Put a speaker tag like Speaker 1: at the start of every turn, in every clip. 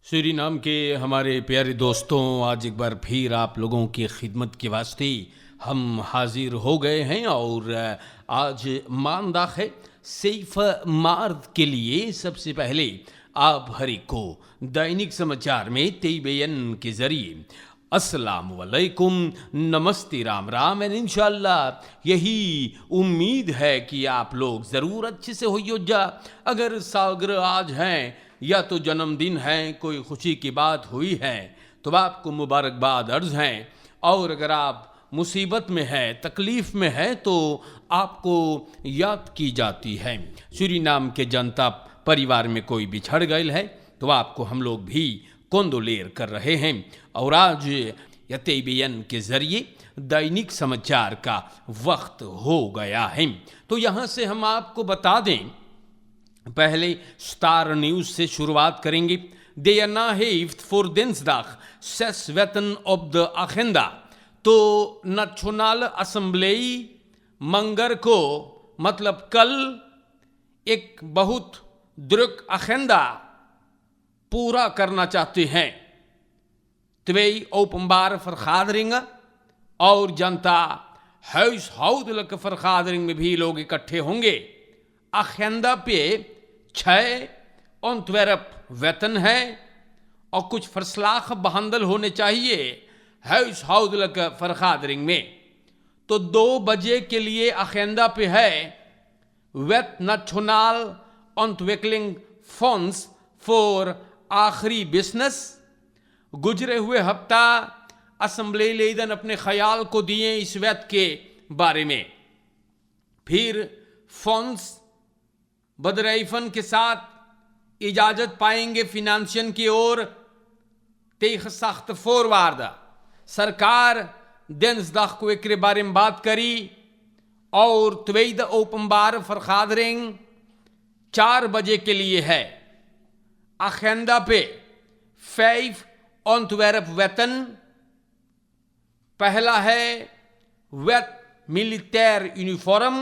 Speaker 1: Suriname के हमारे प्यारे दोस्तों, आज एक बार फिर आप लोगों की खिदमत के वास्ते हम हाजिर हो गए हैं और आज मानदाख है सैफ मार्द के लिए। सबसे पहले आप हर एक को दैनिक समाचार में तेबेयन के जरिए अस्सलाम वालेकुम, नमस्ते, राम राम एंड इंशाल्लाह यही उम्मीद है कि आप लोग ज़रूर अच्छे से हो जा। अगर सालगिरह आज हैं या तो जन्मदिन है, कोई खुशी की बात हुई है तो आपको मुबारकबाद अर्ज हैं, और अगर आप मुसीबत में है, तकलीफ़ में है तो आपको याद की जाती है। सूरीनाम के जनता परिवार में कोई बिछड़ गए है तो आपको हम लोग भी कोंदोलेर कर रहे हैं। और आज यतेबियन के ज़रिए दैनिक समाचार का वक्त हो गया है, तो यहाँ से हम आपको बता दें, पहले स्टार न्यूज़ से शुरुआत करेंगे। देना heeft voor dinsdag 6 wetten op de agenda। तो नेशनल असेंबली मंगर को मतलब कल एक बहुत druk agenda पूरा करना चाहते हैं। 2 openbare vergaderingen और जनता huishoudelijke vergadering में भी लोग इकट्ठे होंगे। agenda पे 6 ontwerp वेतन है और कुछ फरसलाख बहंदल होने चाहिए huishoudelijke vergadering में। तो 2 बजे के लिए agenda पे है wet nationaal ontwikkeling fonds for आखिरी बिजनेस। गुजरे हुए हफ्ता असम्बली लीडर अपने ख्याल को दिए इस वेत के बारे में। फिर फंड्स बदरईफन के साथ इजाज़त पाएंगे फिनांशियन की ओर। तेख सख्त फोरवार्ड सरकार दिnsdag को एक बारे में बात करी और tweede openbare vergadering 4 बजे के लिए है। agenda पे 5 ontwerp wetten। पहला है wet militair uniform।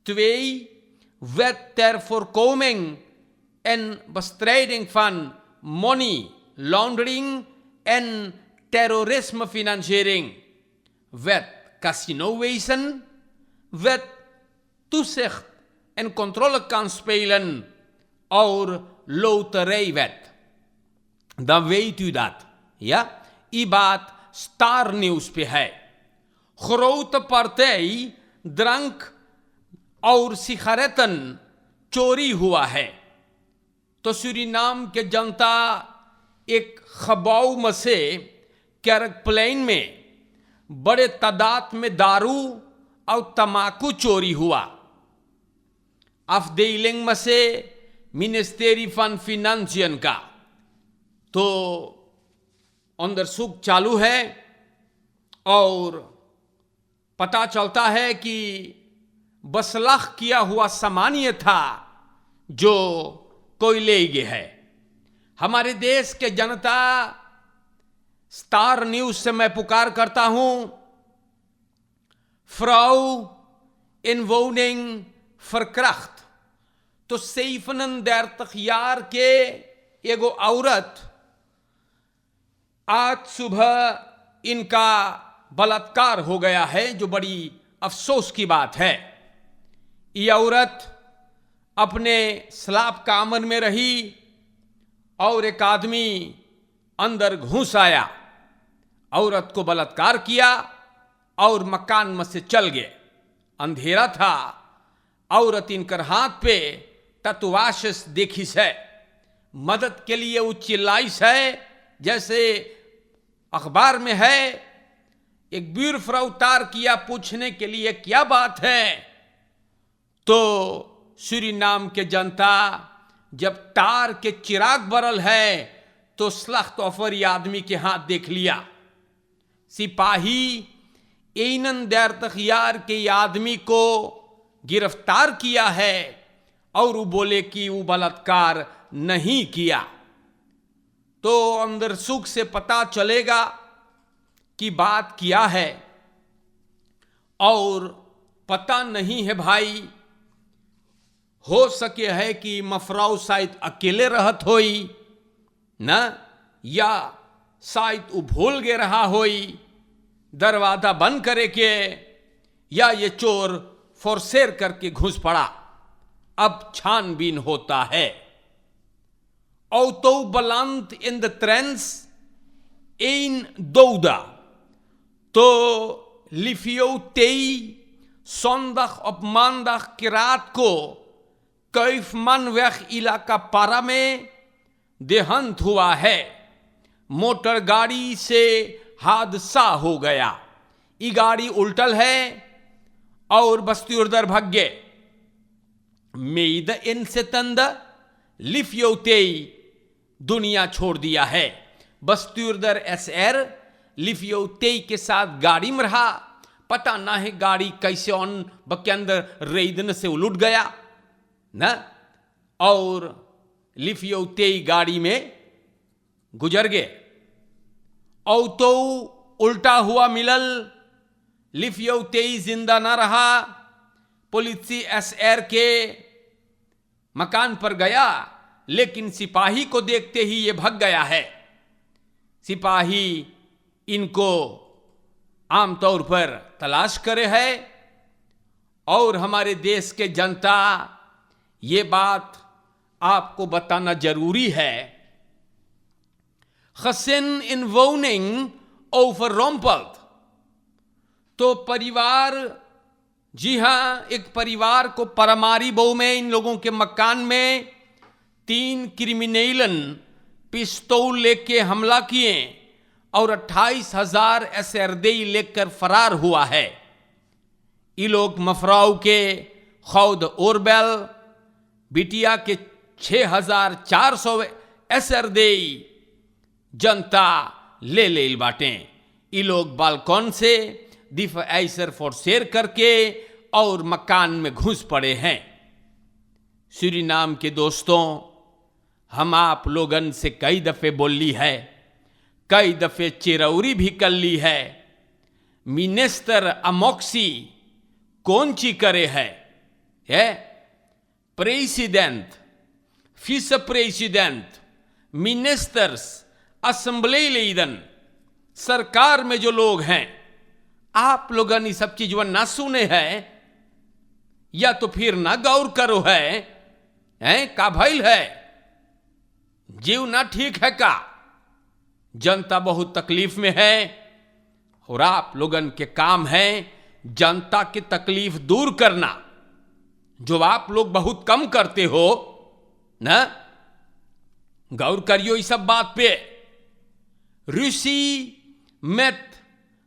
Speaker 1: 2 wet ter voorkoming en bestrijding van money laundering en terrorismefinanciering। wet casinowezen, wet toezicht en controle kan spelen और loterijwet। Dan weet u dat, ja? Die baat Star News पे है। grote partij drank और सिगारेटन चोरी हुआ है। तो Suriname के जनता एक खबाऊ में से कैरक प्लेन में बड़े तादाद में दारू और तमाकू चोरी हुआ। afdeling में से मिनिस्ट्री फन फिनांशियन का तो अंदरसूख चालू है और पता चलता है कि बसलाख किया हुआ सामान ये था जो कोई ले गया है। हमारे देश के जनता, स्टार न्यूज़ से मैं पुकार करता हूं, फ्राउ इन वोनिंग फरक्रख्त। तो 37 jaar के एगो औरत आज सुबह इनका बलात्कार हो गया है, जो बड़ी अफसोस की बात है। ये औरत अपने स्लाब कामन में रही और एक आदमी अंदर घुस आया, औरत को बलात्कार किया और मकान में से चल गए। अंधेरा था, औरत इनकर हाथ पे ततवाशिश देखी है। मदद के लिए वो चिल्लाइस है, जैसे अखबार में है। एक ब्यूरो उतार किया पूछने के लिए क्या बात है, तो सूरीनाम के जनता जब तार के चिराग बरल है तो सख्त ऑफर ये आदमी के हाथ देख लिया। सिपाही 31 jaar के आदमी को गिरफ्तार किया है और वो बोले कि वो बलात्कार नहीं किया। तो अंदर सुख से पता चलेगा कि बात क्या है, और पता नहीं है भाई। हो सके है कि मफराव शायद अकेले रहत होई न, या शायद वो भूल गे रहा होई दरवाजा बंद करे के, या ये चोर फोर्सेर करके घुस पड़ा। अब छानबीन होता है। और तो बलांत इन द ट्रेंस इन दौदा तो लिफियो तेई सौंदख और मानदख की रात को कैफ मनवेख इलाका पारा में देहांत हुआ है। मोटर गाड़ी से हादसा हो गया। ये गाड़ी उल्टल है और बस्ती उधर भाग गए। मेद इन से तंद लिफियोतेई दुनिया छोड़ दिया है। बस्ती उधर एसएर लिफियोतेई के साथ गाड़ी में रहा। पता ना है गाड़ी कैसे ऑन बक के अंदर रेदन से उलट गया ना, और लिफियोतेई गाड़ी में गुजर गए। और तो उल्टा हुआ मिलल, लिफियोतेई जिंदा ना रहा। पुलिसी एसएर के मकान पर गया, लेकिन सिपाही को देखते ही ये भाग गया है। सिपाही इनको आमतौर पर तलाश करे है। और हमारे देश के जनता, ये बात आपको बताना जरूरी है। Gezin in woning overrompeld, तो परिवार, जी हां, एक परिवार को परमारी बहु में इन लोगों के मकान में 3 क्रिमिनलन पिस्तौल लेके हमला किए और 28,000 एसरदेई लेकर फरार हुआ है। ये लोग मफराव के खौद ओरबेल बिटिया के 6,400 एसरदेई जनता ले बाटे। ये लोग बालकॉन से दिफ ऐसर फोर्सेर करके और मकान में घुस पड़े हैं। सूरीनाम के दोस्तों, हम आप लोगन से कई दफे बोली है, कई दफे चिरौरी भी कर ली है। मिनिस्टर अमोक्सी कौन ची करे है? प्रेसिडेंट, विस प्रेसिडेंट, मिनिस्टर्स, असेंबली लीडर, सरकार में जो लोग हैं, आप लोगन ये सब चीज ना सुने हैं या तो फिर ना गौर करो है का भइल है? जीव ना ठीक है का? जनता बहुत तकलीफ में है और आप लोगन के काम है जनता की तकलीफ दूर करना, जो आप लोग बहुत कम करते हो ना। गौर करियो इस सब बात पे। रूसी met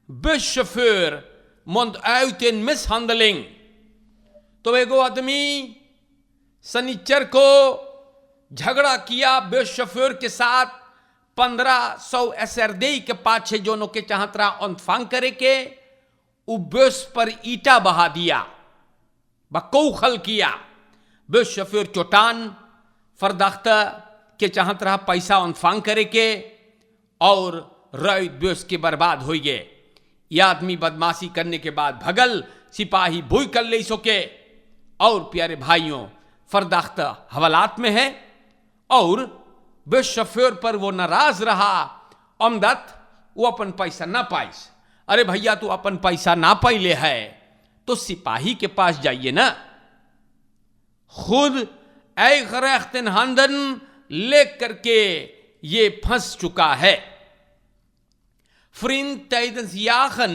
Speaker 1: buschauffeur mond uit in mishandeling, तो एगो आदमी शनिचर को झगड़ा किया बुशौफर के साथ। 1500 एसरदेई के पाछे जोनों के चाहतरा अंतफांग करे के बस पर ईटा बहा दिया, बकौखल किया। बुशौफर चोटान फरदाख्ता के चाहत रहा पैसा अंतफांग करे के और रईत बेस के बर्बाद हो गए। यह आदमी बदमाशी करने के बाद भगल, सिपाही भूई कर ले सोके। और प्यारे भाइयों, फरदाख्ता हवालात में है और बुशौफर पर वो नाराज रहा। अमदत वो अपन पैसा ना पाइस। अरे भैया, तू अपन पैसा ना पाइले है तो सिपाही के पास जाइए ना। खुद ऐखरेख्तन हंदन लेख करके ये फंस चुका है। Vriend, tijdens jagen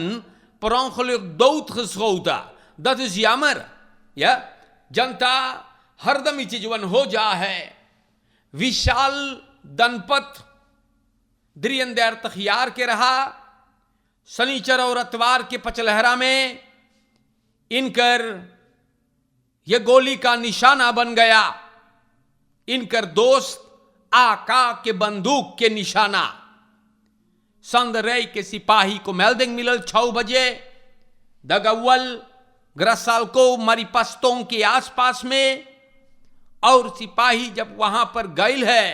Speaker 1: per ongeluk doodgeschoten. Dat is jammer. Ja? जनता हरदम ही जीवन हो जा है। विशाल दनपत द्रियंदर तखियार के रहा। शनिचर और अतवार के पचलहरा में इनकर यह गोली का निशाना बन गया। इनकर दोस्त आका के बंदूक के निशाना। संदरई के सिपाही को मेल्डिंग मिलल 6 बजे दगवल ग्रसाल को मरीपस्तों के आसपास में। और सिपाही जब वहां पर गए है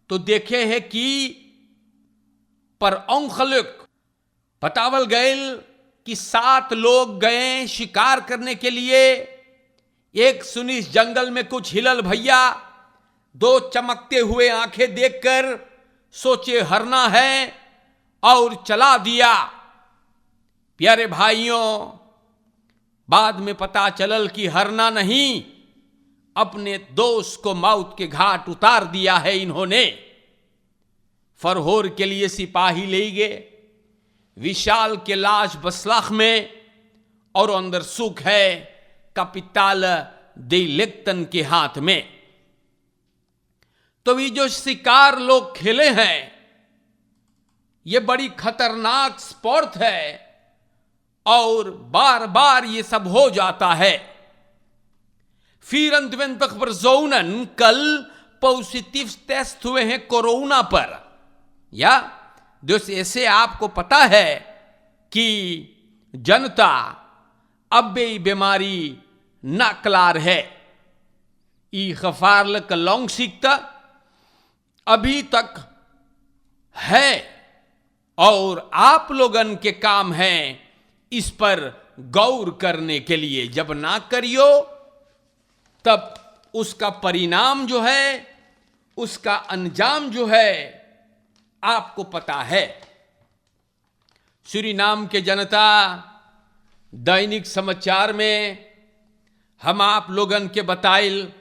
Speaker 1: तो देखे है कि पर औंखलुक बतावल गए कि 7 लोग गए शिकार करने के लिए। एक सुनिस जंगल में कुछ हिलल भैया दो चमकते हुए आंखें देखकर सोचे हरना है और चला दिया। प्यारे भाइयों, बाद में पता चलल कि हरना नहीं, अपने दोस्त को मौत के घाट उतार दिया है इन्होंने। फरहोर के लिए सिपाही ले गए, विशाल के लाश बसलाख में, और अंदर सुख है कैपिटल दे लेक्टन के हाथ में। तो ये जो शिकार लोग खेले हैं, ये बड़ी खतरनाक स्पोर्ट है और बार बार ये सब हो जाता है। कल पॉजिटिव टेस्ट हुए हैं कोरोना पर, या जैसे आपको पता है कि जनता अब भी बीमारी ना क्लार है। ई खफारल का लॉन्ग सीखता अभी तक है और आप लोगन के काम है इस पर गौर करने के लिए। जब ना करियो तब उसका परिणाम जो है, उसका अंजाम जो है आपको पता है। सूरीनाम के जनता, दैनिक समाचार में हम आप लोगन के बताइल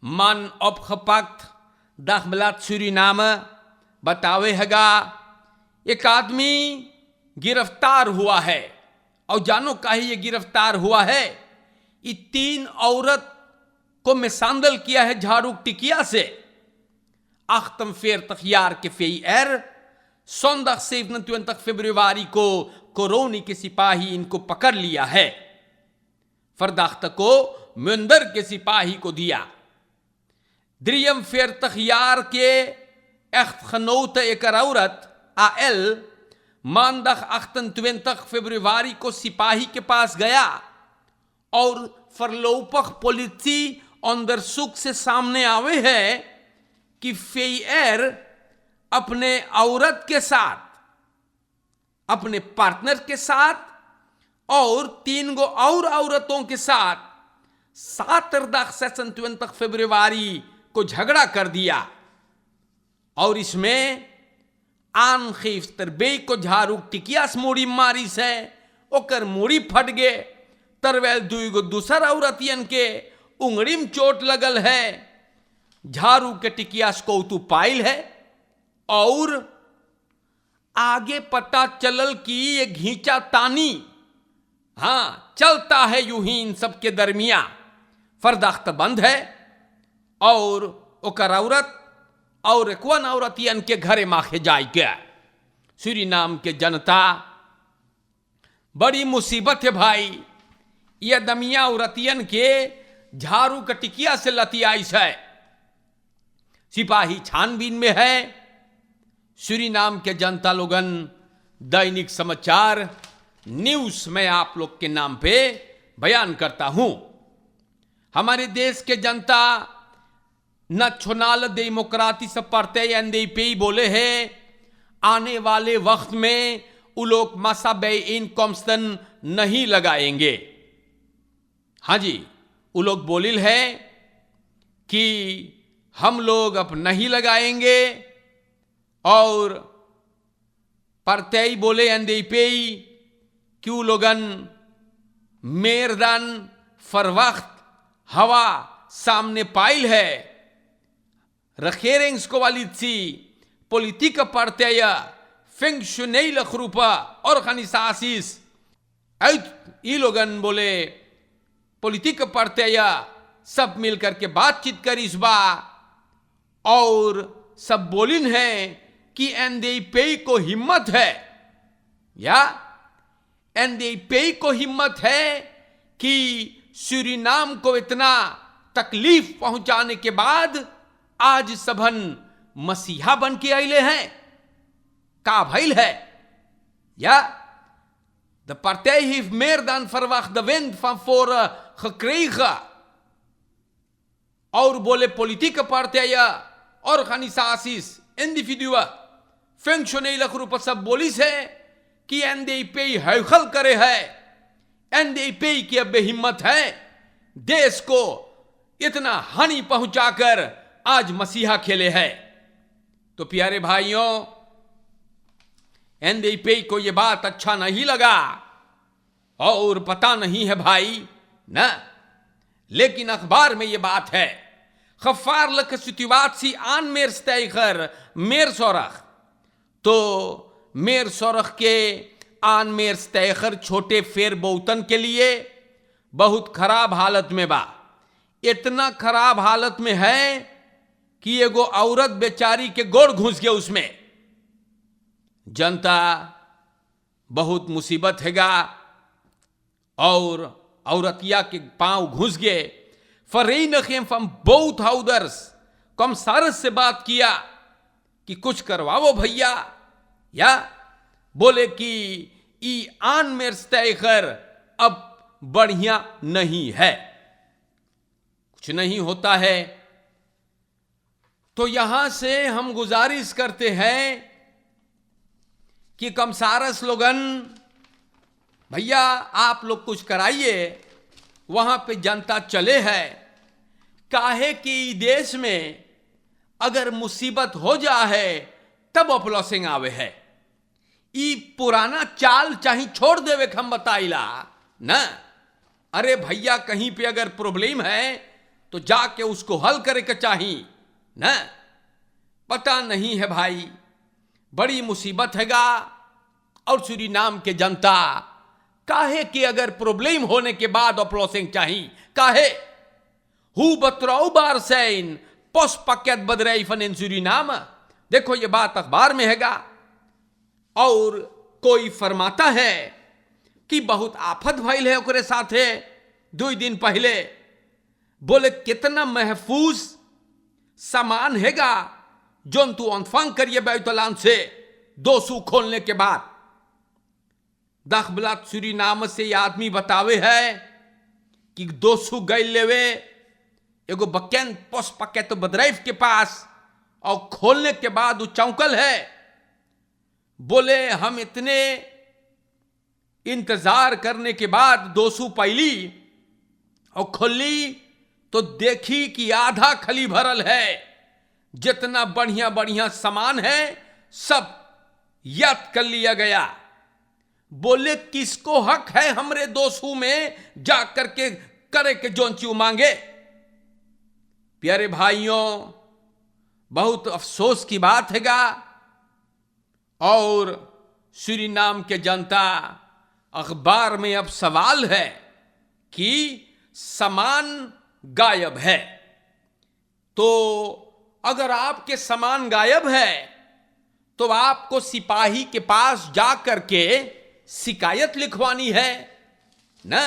Speaker 1: मान opgepakt दगब्लाद सूरीनाम बतावे हैगा एक आदमी गिरफ्तार हुआ है। और जानो काहे ये गिरफ्तार हुआ है? ये 3 औरत को मिसांदल किया है झाड़ू टिकिया से। Achtम फेर तखयार के फेयर zondag 27 फरवरी को कोरोनी के सिपाही इनको पकड़ लिया है। फरदाख्त को मुंदर के सिपाही को दिया। 43 jaar के echtgenote एक औरत AL maandag 28 फरवरी को सिपाही के पास गया और फरलोपख पुलिसी onderzoek से सामने आवे है कि फेयर अपने औरत के साथ, अपने पार्टनर के साथ और 3 गो और औरतों के साथ 26 फरवरी को झगड़ा कर दिया। और इसमें आनखीफ्तर बे को झाड़ू टिकियास मूड़ी मारी से ओकर मूड़ी फट गए। तरवेल 2 गो दूसर औरतियन के उंगड़ी में चोट लगल है। झाड़ू के टिकियास को तू पाइल है और आगे पता चलल कि ये घींचा तानी चलता है यूं ही इन सबके दरमिया। फरदाख्त बंद है और ओकर औरत और एकवन औरतियन के घरे माखे जाए गया। सूरीनाम के जनता, बड़ी मुसीबत है भाई। यह दमिया औरतियन के झाड़ू का टिकिया से लतियाइस है। सिपाही छानबीन में है। सूरीनाम के जनता लोगन, दैनिक समाचार न्यूज में आप लोग के नाम पे बयान करता हूं। हमारे देश के जनता नाशनल डेमोक्रेटिक पार्टी एनडीपी बोले हैं आने वाले वक्त में वो लोग मसाबे-इन-कॉम्स्टन नहीं लगाएंगे। हाँ जी, वो लोग बोलिल है कि हम लोग अब नहीं लगाएंगे। और पार्टी बोले एनडीपी कि वो लोगन मेरदान फरवक्त हवा सामने पाइल है। Regeringscoalitie, politieke partijen, functionele groepen, organisaties uit Ilogan बोले politieke partijen सब मिलकर के बातचीत करी इस बार और सब बोलिन है कि एनडीपी को हिम्मत है, या एनडीपी को हिम्मत है कि सूरीनाम को इतना तकलीफ पहुंचाने के बाद आज सबन मसीहा बन के आइले हैं। का भइल है? Ja, de partij heeft meer dan verwacht de wind van voren gekregen. और बोले politieke partijen, organisaties, individuen, functionele groepen सब बोली से कि एनडीपी हौखल करे है। एनडीपी की अब हिम्मत है देश को इतना हानि पहुंचाकर आज मसीहा खेले है। तो प्यारे भाइयों, एनडीपी को ये बात अच्छा नहीं लगा और पता नहीं है भाई ना, लेकिन अखबार में ये बात है। gevaarlijke situatie aan Meersteiger, Meerzorg। तो मेरसौरख के आन मेरस्तेगर छोटे फेर बोतन के लिए बहुत खराब हालत में बा। इतना खराब हालत में है कि एगो औरत बेचारी के गोड़ घुस गए उसमें। जनता बहुत मुसीबत हैगा और औरतिया के पांव घुस गए। फरीन हम बहुत हाउदर्स कम सारस से बात किया कि कुछ करवाओ भैया, या बोले कि ई आन मेरस्तेगर अब बढ़िया नहीं है, कुछ नहीं होता है। तो यहां से हम गुजारिश करते हैं कि कमसारस लोगन, भैया आप लोग कुछ कराइए। वहां पे जनता चले है, काहे कि देश में अगर मुसीबत हो जा है तब अपलॉसिंग आवे है। ई पुराना चाल चाहे छोड़ देवे हम बताइला ना। अरे भैया कहीं पे अगर प्रॉब्लम है तो जाके उसको हल करे के चाहिए ना। पता नहीं है भाई, बड़ी मुसीबत हैगा। और सूरीनाम के जनता काहे कि अगर प्रॉब्लम होने के बाद अपलॉसिंग चाहिए, काहे हु बतराउ बार सैन पोस पकेट बदराई फन इन सूरीनाम। देखो ये बात अखबार में हैगा। और कोई फरमाता है कि बहुत आफत भइल है ओकरे साथे 2 दिन पहले। बोले कितना महफूज सामान हैगा जोन तू अनफांग करिए बैतलान से 200 खोलने के बाद। दखबलात सूरीनाम से ये आदमी बतावे है कि 200 गई लेवे एगो बकेन पोस पकेट बदराइफ के पास, और खोलने के बाद वो चौंकल है। बोले हम इतने इंतजार करने के बाद 200 पैली और खोली तो देखी कि आधा खली भरल है। जितना बढ़िया बढ़िया सामान है सब याद कर लिया गया। बोले किसको हक है हमरे 200 में जा करके करे के जोन चीज मांगे। प्यारे भाइयों, बहुत अफसोस की बात हैगा। और सूरीनाम के जनता अखबार में अब सवाल है कि सामान गायब है। तो अगर आपके सामान गायब है तो आपको सिपाही के पास जाकर के शिकायत लिखवानी है ना,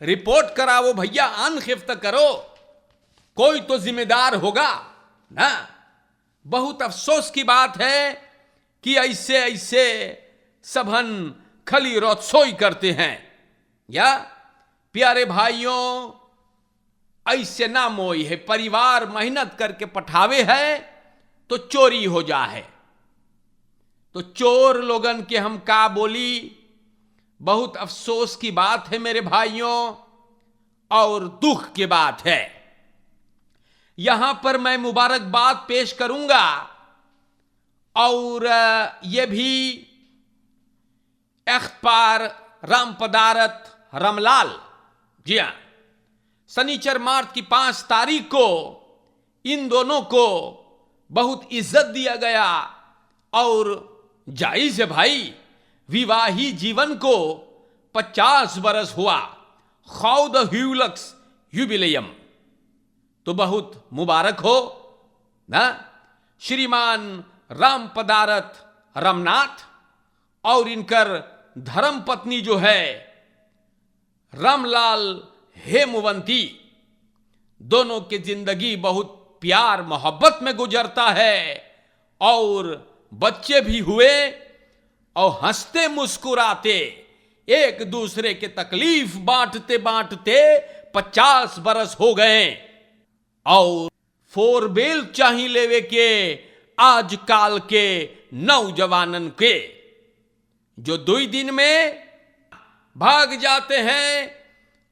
Speaker 1: रिपोर्ट कराओ भैया, अनखिफ्त करो, कोई तो जिम्मेदार होगा ना। बहुत अफसोस की बात है कि ऐसे ऐसे सबहन खली रोत्सोई करते हैं। या प्यारे भाइयों, ऐसे ना मोई है। परिवार मेहनत करके पठावे है तो चोरी हो जा है। तो चोर लोगन के हम का बोली। बहुत अफसोस की बात है मेरे भाइयों और दुख की बात है। यहां पर मैं मुबारकबाद पेश करूंगा और यह भी अखबार राम पदारत रामलाल, जी हां, शनिचर मार्च की 5 तारीख को इन दोनों को बहुत इज्जत दिया गया। और जायज है भाई, विवाही जीवन को 50 बरस हुआ, खौद ह्यूलक्स युबिलियम, तो बहुत मुबारक हो ना। श्रीमान राम पदारत रामनाथ और इनकर धर्म पत्नी जो है रामलाल हेमवंती, दोनों की जिंदगी बहुत प्यार मोहब्बत में गुजरता है और बच्चे भी हुए और हंसते मुस्कुराते एक दूसरे के तकलीफ बांटते बांटते 50 बरस हो गए। और 4 बेल चाही लेवे के आज काल के नौजवानन के, जो 2 दिन में भाग जाते हैं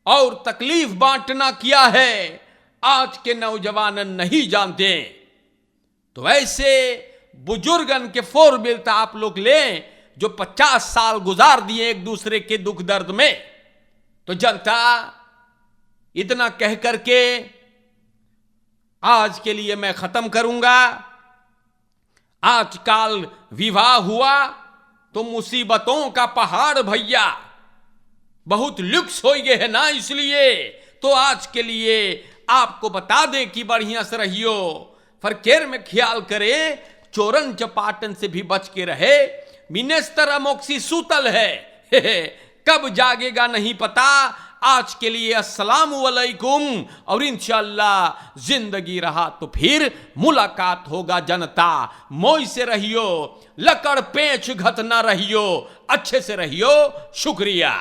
Speaker 1: और तकलीफ बांटना क्या है आज के नौजवानन नहीं जानते। तो ऐसे बुजुर्गन के फोरबिलता आप लोग लें जो 50 साल गुजार दिए एक दूसरे के दुख दर्द में। तो जनता, इतना कह करके आज के लिए मैं खत्म करूंगा। आजकल विवाह हुआ तो मुसीबतों का पहाड़ भैया, बहुत लुक्स हो गए है ना, इसलिए तो आज के लिए आपको बता दें कि बढ़िया से रहियो, फरकेर में ख्याल करे, चोरन चपाटन से भी बच के रहे। मिनेस्तर अमोक्सी सूतल है, कब जागेगा नहीं पता। आज के लिए अस्सलाम वालेकुम, और इंशाअल्लाह जिंदगी रहा तो फिर मुलाकात होगा। जनता, मोई से रहियो, लकड़ पेच घत ना रहियो, अच्छे से रहियो। शुक्रिया।